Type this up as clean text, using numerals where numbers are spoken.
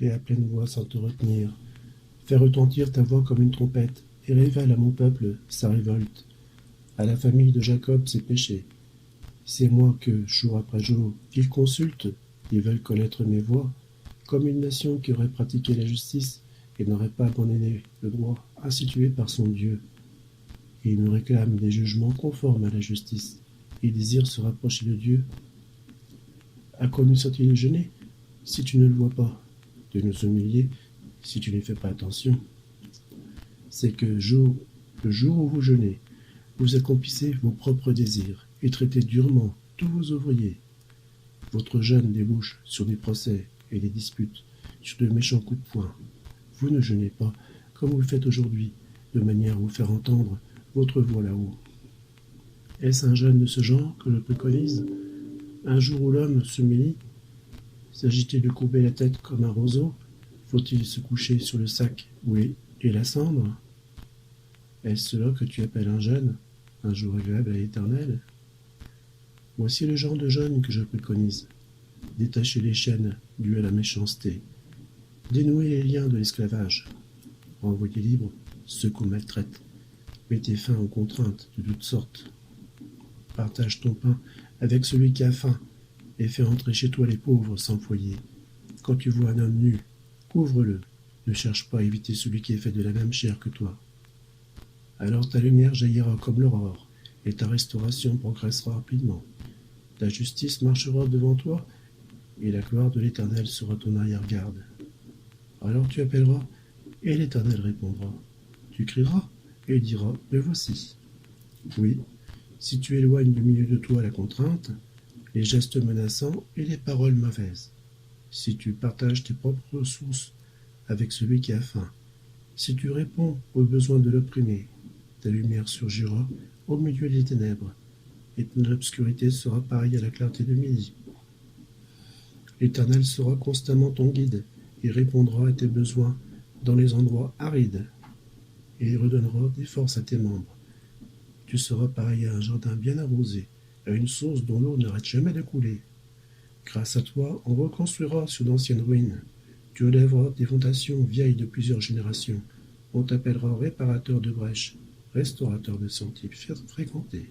crie à pleine voix sans te retenir. Fais retentir ta voix comme une trompette et révèle à mon peuple sa révolte, à la famille de Jacob ses péchés. C'est moi que, jour après jour, ils consultent, ils veulent connaître mes voies, comme une nation qui aurait pratiqué la justice et n'aurait pas abandonné le droit institué par son Dieu. Et ils me réclament des jugements conformes à la justice. Ils désirent se rapprocher de Dieu. À quoi nous sert-il de jeûner, si tu ne le vois pas, de nous humilier, si tu n'y fais pas attention? C'est que le jour où vous jeûnez, vous accomplissez vos propres désirs et traitez durement tous vos ouvriers. Votre jeûne débouche sur des procès et des disputes, sur de méchants coups de poing. Vous ne jeûnez pas comme vous le faites aujourd'hui, de manière à vous faire entendre votre voix là-haut. Est-ce un jeûne de ce genre que je préconise? Un jour où l'homme s'humilie? S'agit-il de courber la tête comme un roseau? Faut-il se coucher sur le sac et la cendre? Est-ce cela que tu appelles un jeûne? Un jour agréable à l'Éternel? Voici le genre de jeûne que je préconise. Détacher les chaînes dues à la méchanceté. Dénouer les liens de l'esclavage. Renvoyer libre ceux qu'on maltraite. Mettez fin aux contraintes de toutes sortes. Partage ton pain avec celui qui a faim et fais entrer chez toi les pauvres sans foyer. Quand tu vois un homme nu, couvre-le. Ne cherche pas à éviter celui qui est fait de la même chair que toi. Alors ta lumière jaillira comme l'aurore, et ta restauration progressera rapidement. Ta justice marchera devant toi, et la gloire de l'Éternel sera ton arrière-garde. Alors tu appelleras, et l'Éternel répondra. Tu crieras, et il dira, me voici. Oui, si tu éloignes du milieu de toi la contrainte, les gestes menaçants et les paroles mauvaises, si tu partages tes propres ressources avec celui qui a faim, si tu réponds aux besoins de l'opprimé, ta lumière surgira au milieu des ténèbres, et ton obscurité sera pareille à la clarté de midi. L'Éternel sera constamment ton guide, et répondra à tes besoins dans les endroits arides, et il redonnera des forces à tes membres. Tu seras pareil à un jardin bien arrosé, à une source dont l'eau n'arrête jamais de couler. Grâce à toi, on reconstruira sur d'anciennes ruines. Tu relèveras des fondations vieilles de plusieurs générations. On t'appellera réparateur de brèches, restaurateur de sentiers fréquentés.